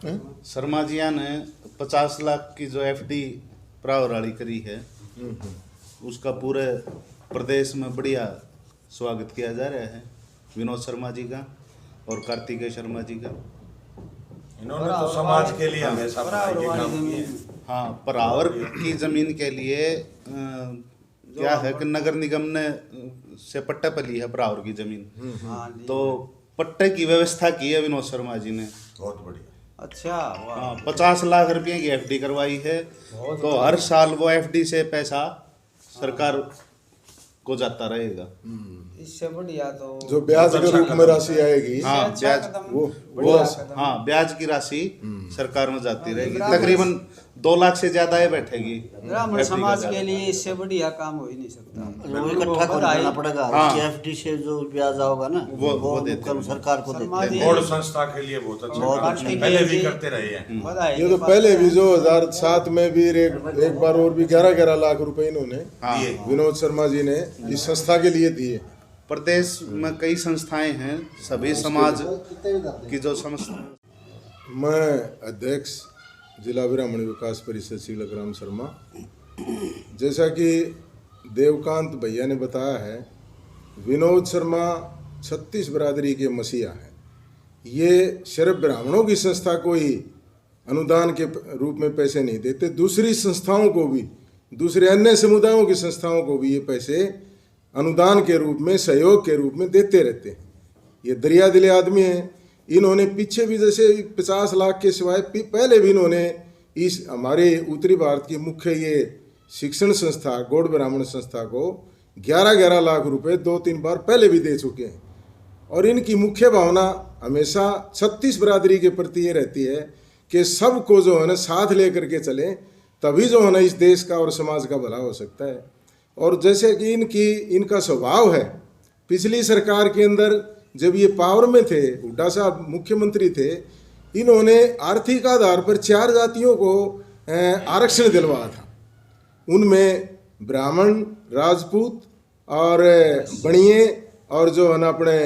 शर्मा जिया ने 50 लाख की जो एफडी प्रावराली करी है उसका पूरे प्रदेश में बढ़िया स्वागत किया जा रहा है विनोद शर्मा जी का और कार्तिकेय शर्मा जी का। इन्होंने तो समाज के लिए हमेशा पढ़ाई के काम किए। हाँ, परावर की जमीन के लिए क्या है कि नगर निगम ने से पट्टे पर ली है परावर की जमीन, तो पट्टे की व्यवस्था की है विनोद शर्मा जी ने। बहुत बढ़िया। अच्छा, 50 लाख रुपए की एफडी करवाई है, तो हर साल वो एफडी से पैसा सरकार को जाता रहेगा। इससे बढ़िया तो जो ब्याज के रूप में राशि आएगी, हाँ ब्याज, वो हाँ ब्याज की राशि सरकार में जाती रहेगी। तकरीबन 2 लाख से ज्यादा ही बैठेगी। ब्राह्मण समाज के लिए इससे बढ़िया काम हो ही नहीं सकता। वो इकट्ठा करना पड़ेगा। हाँ। एफडी से जो ब्याज आओगा ना वो देते हैं। सरकार को देते हैं। बोर्ड संस्था के लिए बहुत अच्छा काम है। पहले भी करते रहे हैं। ये तो पहले भी 2007 में भी एक बार और भी 11-11 लाख रुपए इन्होंने विनोद शर्मा जी ने इस संस्था के लिए दिए। प्रदेश में कई संस्थाएं हैं, सभी समाज की जो संस्था। मैं अध्यक्ष जिला ब्राह्मण विकास परिषद शिवलग्राम शर्मा। जैसा कि देवकांत भैया ने बताया है, विनोद शर्मा 36 बरादरी के मसीहा हैं। ये सिर्फ ब्राह्मणों की संस्था को ही अनुदान के रूप में पैसे नहीं देते, दूसरी संस्थाओं को भी, दूसरे अन्य समुदायों की संस्थाओं को भी ये पैसे अनुदान के रूप में, सहयोग के रूप में देते रहते हैं। ये दरिया दिले आदमी हैं। इन्होंने पीछे भी जैसे 50 लाख के सिवाय पहले भी इन्होंने इस हमारे उत्तरी भारत की मुख्य ये शिक्षण संस्था गौड़ ब्राह्मण संस्था को 11-11 लाख रुपए 2-3 बार पहले भी दे चुके हैं। और इनकी मुख्य भावना हमेशा 36 बरादरी के प्रति ये रहती है कि सबको जो है ना साथ लेकर के चले, तभी जो है ना इस देश का और समाज का भला हो सकता है। और जैसे कि इनका स्वभाव है, पिछली सरकार के अंदर जब ये पावर में थे, हुड्डा साहब मुख्यमंत्री थे, इन्होंने आर्थिक आधार पर 4 जातियों को आरक्षण दिलवाया था। उनमें ब्राह्मण, राजपूत और बणिये और जो है ना अपने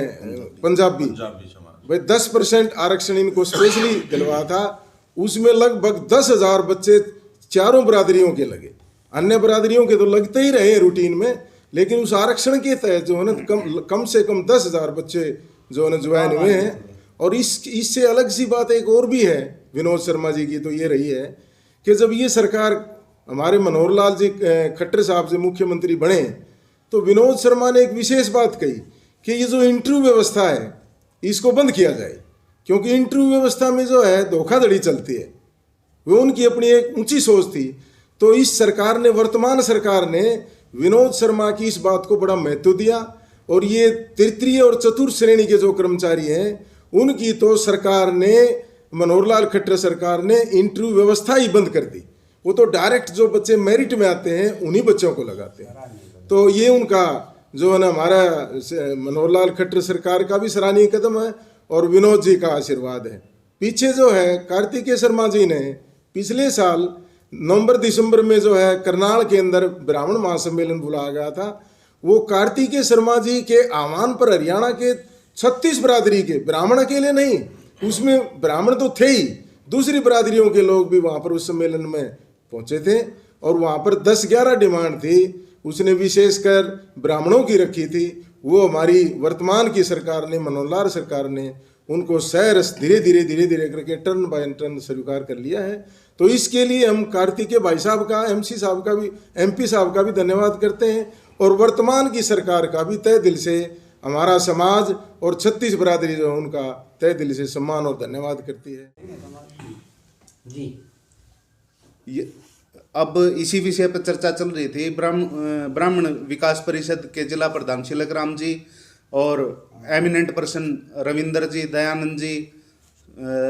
पंजाबी समाज, भाई 10% आरक्षण इनको स्पेशली दिलवाया था। उसमें लगभग 10,000 बच्चे चारों बरादरियों के लगे। अन्य बरादरियों के तो लगते ही रहे रूटीन में, लेकिन उस आरक्षण के तहत जो है ना कम से कम 10,000 बच्चे जो है ना ज्वाइन हुए हैं। और इससे अलग सी बात एक और भी है विनोद शर्मा जी की, तो ये रही है कि जब ये सरकार हमारे मनोहर लाल जी खट्टर साहब से मुख्यमंत्री बने, तो विनोद शर्मा ने एक विशेष बात कही कि ये जो इंटरव्यू व्यवस्था है इसको बंद किया जाए, क्योंकि इंटरव्यू व्यवस्था में जो है धोखाधड़ी चलती है। वो उनकी अपनी एक ऊंची सोच थी। तो इस सरकार ने, वर्तमान सरकार ने विनोद शर्मा की इस बात को बड़ा महत्व दिया। और ये तृतीय और चतुर्थ श्रेणी के जो कर्मचारी हैं उनकी तो सरकार ने, मनोहर लाल खट्टर सरकार ने इंटरव्यू व्यवस्था ही बंद कर दी। वो तो डायरेक्ट जो बच्चे मेरिट में आते हैं उन्हीं बच्चों को लगाते हैं। तो ये उनका जो है ना हमारा मनोहर लाल खट्टर सरकार का भी सराहनीय कदम है और विनोद जी का आशीर्वाद है। पीछे जो है कार्तिकेय शर्मा जी ने पिछले साल नवंबर-दिसंबर में जो है करनाल के अंदर ब्राह्मण महासम्मेलन बुलाया गया था। वो कार्तिकेय शर्मा जी के आह्वान पर हरियाणा के 36 बरादरी के, ब्राह्मण अकेले नहीं, उसमें ब्राह्मण तो थे ही, दूसरी बरादरियों के लोग भी वहाँ पर उस सम्मेलन में पहुँचे थे। और वहाँ पर 10-11 डिमांड थी, उसने विशेषकर ब्राह्मणों की रखी थी। वो हमारी वर्तमान की सरकार ने, मनोहर लाल सरकार ने उनको सहरस धीरे धीरे करके टर्न बाय टर्न स्वीकार कर लिया है। तो इसके लिए हम कार्तिकेय भाई साहब का, एमसी साहब का भी, एमपी साहब का भी धन्यवाद करते हैं। और वर्तमान की सरकार का भी तहे दिल से हमारा समाज और 36 बरादरी जो है उनका तहे दिल से सम्मान और धन्यवाद करती है जी। ये अब इसी विषय पर चर्चा चल रही थी। ब्राह्मण विकास परिषद के जिला प्रधान शिवलग्राम जी और एमिनेंट पर्सन रविंदर जी, दयानंद जी,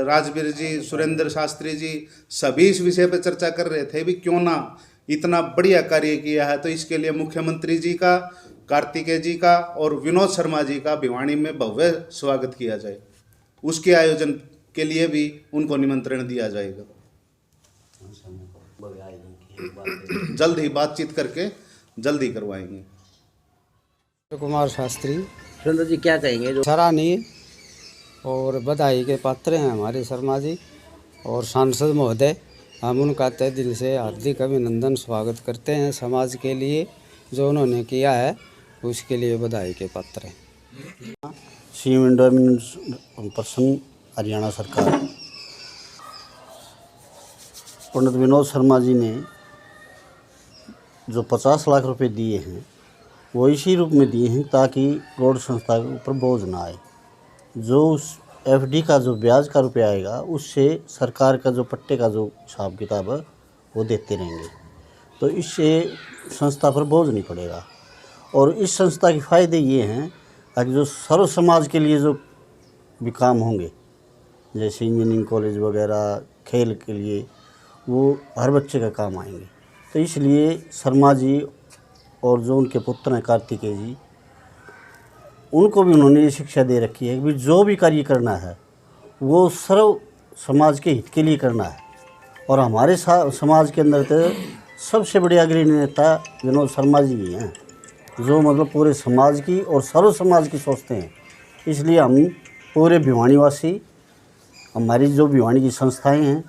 राजवीर जी, सुरेंद्र शास्त्री जी, सभी इस विषय पर चर्चा कर रहे थे भी क्यों ना इतना बढ़िया कार्य किया है, तो इसके लिए मुख्यमंत्री जी का, कार्तिकेय जी का और विनोद शर्मा जी का भिवानी में भव्य स्वागत किया जाए। उसके आयोजन के लिए भी उनको निमंत्रण दिया जाएगा। जल्द ही बातचीत करके जल्द ही करवाएंगे। कुमार शास्त्री। सुरेंद्र जी क्या कहेंगे? जो सराहनीय और बधाई के पात्र हैं हमारे शर्मा जी। और सांसद महोदय, हम उनका तहे दिल से हार्दिक अभिनंदन स्वागत करते हैं। समाज के लिए जो उन्होंने किया है उसके लिए बधाई के पात्र हैं। सीएम एंडोमेंट पर्सन हरियाणा सरकार पंडित विनोद शर्मा जी ने जो 50 लाख रुपए दिए हैं वो इसी रूप में दिए हैं ताकि गौड़ संस्था के ऊपर बोझ ना आए। जो उस एफडी का जो ब्याज का रुपया आएगा उससे सरकार का जो पट्टे का जो हिसाब किताब है वो देते रहेंगे, तो इससे संस्था पर बोझ नहीं पड़ेगा। और इस संस्था के फ़ायदे ये हैं कि जो सर्व समाज के लिए जो भी काम होंगे, जैसे इंजीनियरिंग कॉलेज वगैरह, खेल के लिए, वो हर बच्चे का काम आएंगे। तो इसलिए शर्मा जी और जो उनके पुत्र हैं कार्तिकेय जी, उनको भी उन्होंने ये शिक्षा दे रखी है कि जो भी कार्य करना है वो सर्व समाज के हित के लिए करना है। और हमारे समाज के अंदर तो सबसे बड़े अग्रणी नेता विनोद शर्मा जी ही हैं, जो मतलब पूरे समाज की और सर्व समाज की सोचते हैं। इसलिए हम पूरे भिवानीवासी, हमारी जो भिवानी की संस्थाएं हैं,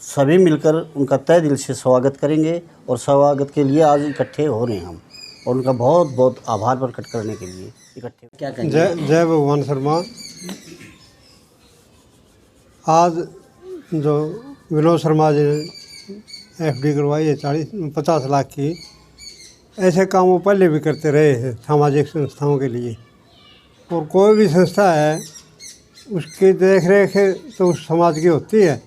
सभी मिलकर उनका तहे दिल से स्वागत करेंगे। और स्वागत के लिए आज इकट्ठे हो रहे हैं हम, और उनका बहुत बहुत आभार प्रकट करने के लिए इकट्ठे। क्या कहेंगे? जय भगवान शर्मा। आज जो विनोद शर्मा जी ने एफडी करवाई है 50 लाख की, ऐसे काम वो पहले भी करते रहे हैं सामाजिक संस्थाओं के लिए। और कोई भी संस्था है उसकी देख रेख तो उस समाज की होती है।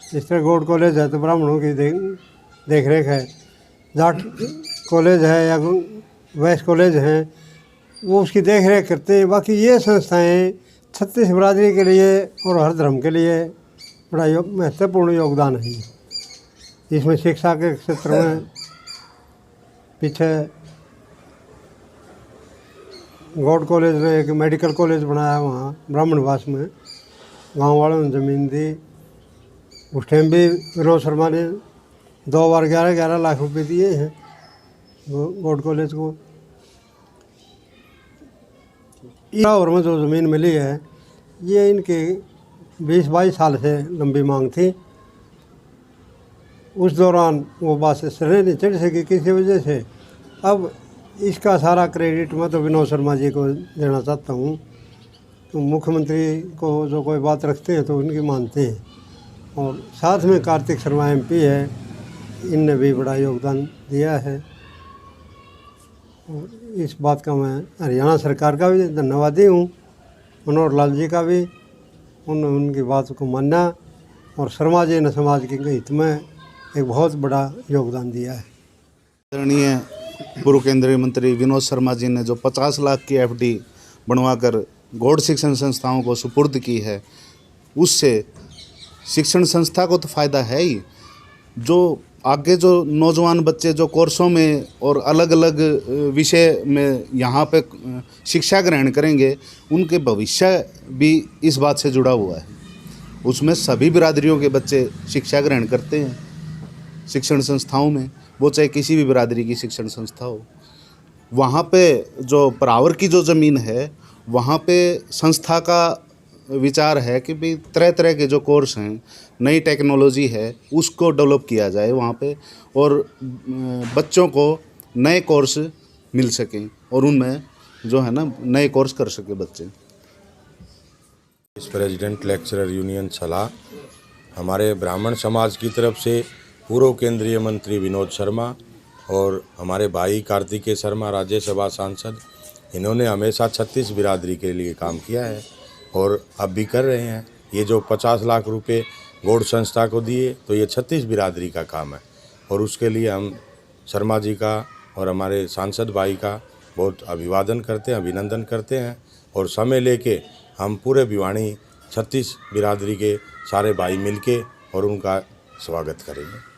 जिस तरह गौड़ कॉलेज है तो ब्राह्मणों की देख रेख है, जाट कॉलेज है या वैश्य कॉलेज हैं वो उसकी देख रेख करते हैं। बाकी ये संस्थाएं 36 बिरादरी के लिए और हर धर्म के लिए बड़ा महत्वपूर्ण योगदान है। इसमें शिक्षा के क्षेत्र में पीछे गौड़ कॉलेज ने एक मेडिकल कॉलेज बनाया वहाँ ब्राह्मणवास में, गांव वालों ने ज़मीन दी। उस टाइम भी विनोद शर्मा ने 2 बार 11-11 लाख रुपए दिए हैं गौड़ कॉलेज को। और में जो ज़मीन मिली है ये इनके 20-22 साल से लंबी मांग थी। उस दौरान वो बात से सिरे नहीं चढ़ सकी किसी वजह से। अब इसका सारा क्रेडिट मैं तो विनोद शर्मा जी को देना चाहता हूँ। तो मुख्यमंत्री को जो कोई बात रखते हैं तो उनकी मानते हैं। और साथ में कार्तिक शर्मा MP है, इनने भी बड़ा योगदान दिया है। और इस बात का मैं हरियाणा सरकार का भी धन्यवादी हूँ, मनोहर लाल जी का भी। उन्होंने उनकी बात को माना और शर्मा जी ने समाज के हित में एक बहुत बड़ा योगदान दिया है। आदरणीय पूर्व केंद्रीय मंत्री विनोद शर्मा जी ने जो 50 लाख की एफडी बनवाकर गौड़ शिक्षण संस्थाओं को सुपुर्द की है, उससे शिक्षण संस्था को तो फ़ायदा है ही। जो आगे जो नौजवान बच्चे जो कोर्सों में और अलग अलग विषय में यहाँ पे शिक्षा ग्रहण करेंगे, उनके भविष्य भी इस बात से जुड़ा हुआ है। उसमें सभी बिरादरियों के बच्चे शिक्षा ग्रहण करते हैं शिक्षण संस्थाओं में, वो चाहे किसी भी बिरादरी की शिक्षण संस्था हो। वहाँ पे जो परावर की जो ज़मीन है, वहाँ पे संस्था का विचार है कि भाई तरह तरह के जो कोर्स हैं, नई टेक्नोलॉजी है, उसको डेवलप किया जाए वहाँ पे, और बच्चों को नए कोर्स मिल सकें और उनमें जो है ना नए कोर्स कर सके बच्चे। इस प्रेसिडेंट लेक्चरर यूनियन सलाह हमारे ब्राह्मण समाज की तरफ से पूर्व केंद्रीय मंत्री विनोद शर्मा और हमारे भाई कार्तिकेय शर्मा राज्यसभा सांसद, इन्होंने हमेशा 36 बिरादरी के लिए काम किया है और अब भी कर रहे हैं। ये जो 50 लाख रुपए गौड़ संस्था को दिए तो ये 36 बिरादरी का काम है, और उसके लिए हम शर्मा जी का और हमारे सांसद भाई का बहुत अभिवादन करते हैं, अभिनंदन करते हैं। और समय लेके हम पूरे भिवानी 36 बिरादरी के सारे भाई मिलके और उनका स्वागत करेंगे।